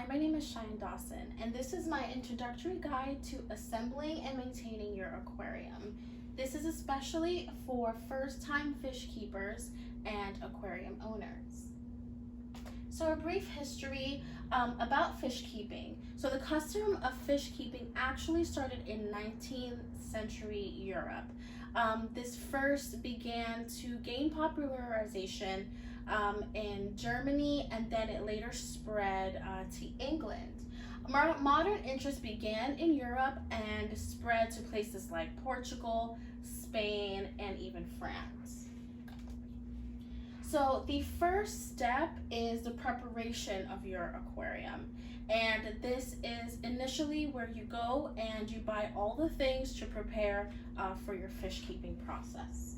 Hi, my name is Cheyenne Dawson, and this is my introductory guide to assembling and maintaining your aquarium. This is especially for first-time fish keepers and aquarium owners. So a brief history about fish keeping. So the custom of fish keeping actually started in 19th century Europe. This first began to gain popularization in Germany, and then it later spread to England. Modern interest began in Europe and spread to places like Portugal, Spain, and even France. So the first step is the preparation of your aquarium. And this is initially where you go and you buy all the things to prepare for your fish keeping process.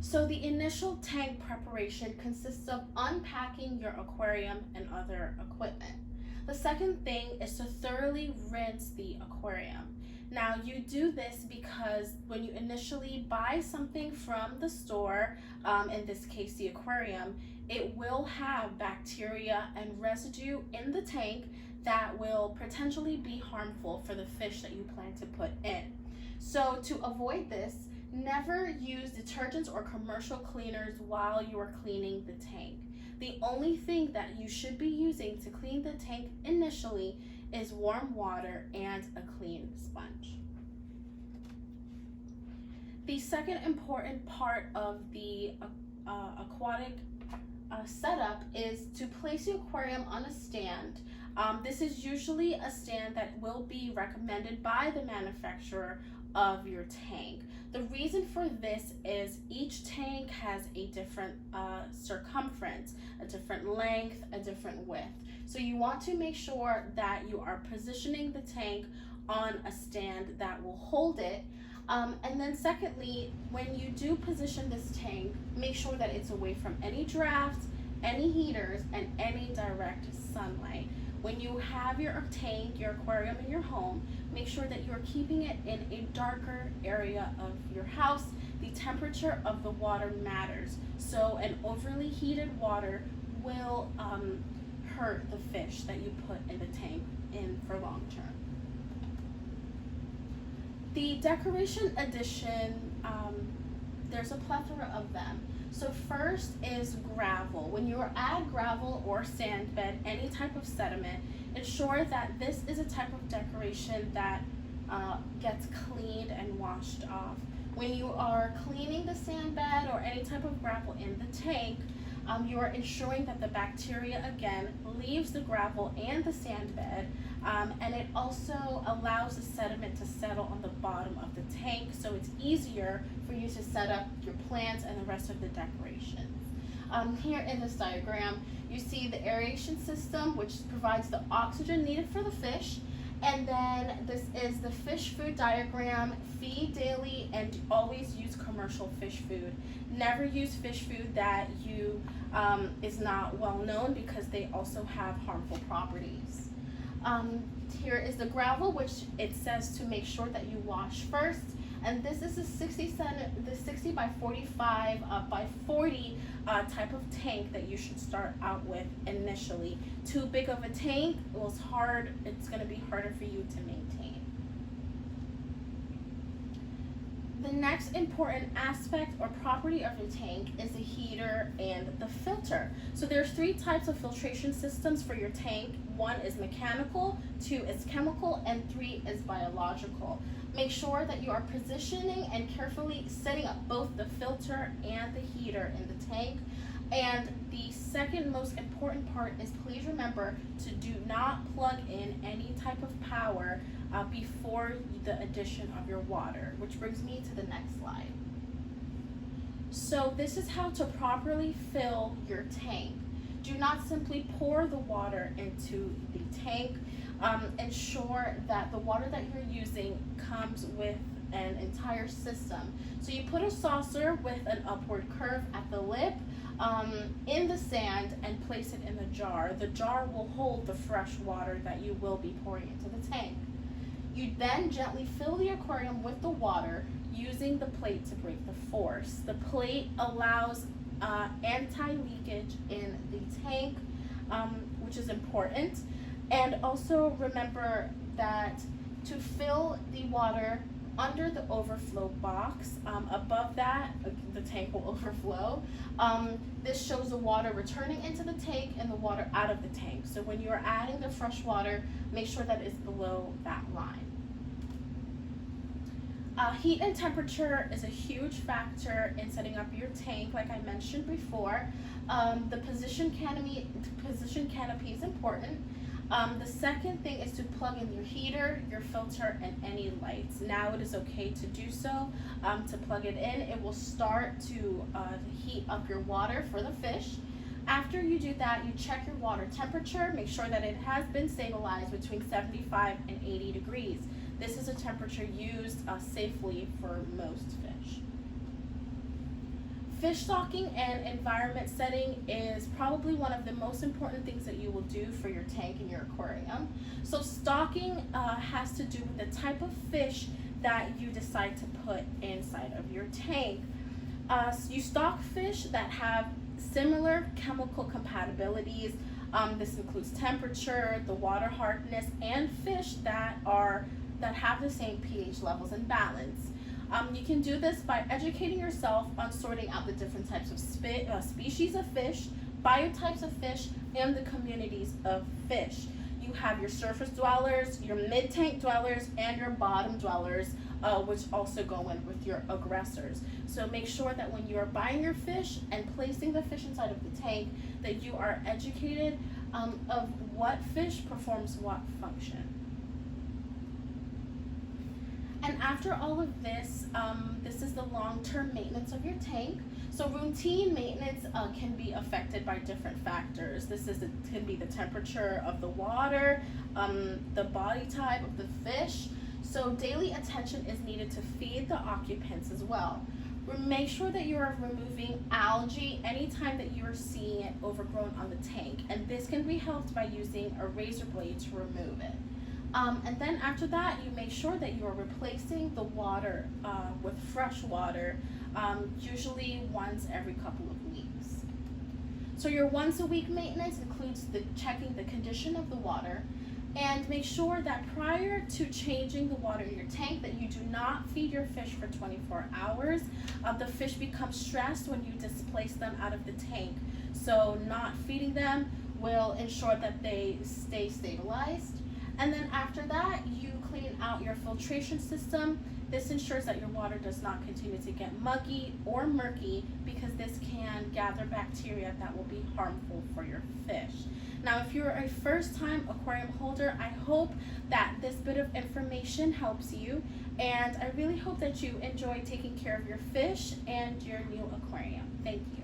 So the initial tank preparation consists of unpacking your aquarium and other equipment. The second thing is to thoroughly rinse the aquarium. Now you do this because when you initially buy something from the store, in this case the aquarium, it will have bacteria and residue in the tank that will potentially be harmful for the fish that you plan to put in. So to avoid this, never use detergents or commercial cleaners while you are cleaning the tank. The only thing that you should be using to clean the tank initially is warm water and a clean sponge. The second important part of the aquatic setup is to place the aquarium on a stand. This is usually a stand that will be recommended by the manufacturer of your tank. The reason for this is each tank has a different circumference, a different length, a different width. So you want to make sure that you are positioning the tank on a stand that will hold it. And then secondly, when you do position this tank, make sure that it's away from any drafts, any heaters, and any direct sunlight. When you have your tank, your aquarium in your home, make sure that you're keeping it in a darker area of your house. The temperature of the water matters. So an overly heated water will hurt the fish that you put in the tank for long term. The decoration addition, there's a plethora of them. So first is gravel. When you add gravel or sand bed, any type of sediment, ensure that this is a type of decoration that gets cleaned and washed off. When you are cleaning the sand bed or any type of gravel in the tank, you are ensuring that the bacteria again leaves the gravel and the sand bed, and it also allows the sediment to settle on the bottom of the tank, so it's easier for you to set up your plants and the rest of the decorations. Here in this diagram, you see the aeration system, which provides the oxygen needed for the fish. And then this is the fish food diagram. Feed daily and always use commercial fish food. Never use fish food that is not well known because they also have harmful properties. Here is the gravel, which it says to make sure that you wash first. And this is a 60 by 45 by 40 type of tank that you should start out with initially. Too big of a tank, it's going to be harder for you to maintain. The next important aspect or property of your tank is the heater and the filter. So there's 3 types of filtration systems for your tank. 1 is mechanical, 2 is chemical, and 3 is biological. Make sure that you are positioning and carefully setting up both the filter and the heater in the tank. And the second most important part is please remember to do not plug in any type of power before the addition of your water, which brings me to the next slide. So this is how to properly fill your tank. Do not simply pour the water into the tank. Ensure that the water that you're using comes with an entire system. So you put a saucer with an upward curve at the lip in the sand and place it in the jar. The jar will hold the fresh water that you will be pouring into the tank. You then gently fill the aquarium with the water using the plate to break the force. The plate allows anti-leakage in the tank which is important. And also remember that to fill the water under the overflow box, above that, the tank will overflow. This shows the water returning into the tank and the water out of the tank. So when you're adding the fresh water, make sure that it's below that line. Heat and temperature is a huge factor in setting up your tank, like I mentioned before. The position canopy is important. The second thing is to plug in your heater, your filter, and any lights. Now it is okay to do so. To plug it in, it will start to heat up your water for the fish. After you do that, you check your water temperature. Make sure that it has been stabilized between 75 and 80 degrees. This is a temperature used safely for most fish. Fish stocking and environment setting is probably one of the most important things that you will do for your tank and your aquarium. So stocking has to do with the type of fish that you decide to put inside of your tank. You stock fish that have similar chemical compatibilities. This includes temperature, the water hardness, and fish that have the same pH levels and balance. You can do this by educating yourself on sorting out the different types of species of fish, biotypes of fish, and the communities of fish. You have your surface dwellers, your mid-tank dwellers, and your bottom dwellers, which also go in with your aggressors. So make sure that when you are buying your fish and placing the fish inside of the tank, that you are educated of what fish performs what function. And after all of this, this is the long-term maintenance of your tank. So routine maintenance can be affected by different factors. Can be the temperature of the water, the body type of the fish. So daily attention is needed to feed the occupants as well. Make sure that you are removing algae anytime that you are seeing it overgrown on the tank. And this can be helped by using a razor blade to remove it. And then after that, you make sure that you are replacing the water with fresh water, usually once every couple of weeks. So your once a week maintenance includes checking the condition of the water, and make sure that prior to changing the water in your tank that you do not feed your fish for 24 hours. The fish become stressed when you displace them out of the tank. So not feeding them will ensure that they stay stabilized. And then after that, you clean out your filtration system. This ensures that your water does not continue to get muggy or murky, because this can gather bacteria that will be harmful for your fish. Now, if you're a first-time aquarium holder, I hope that this bit of information helps you, and I really hope that you enjoy taking care of your fish and your new aquarium. Thank you.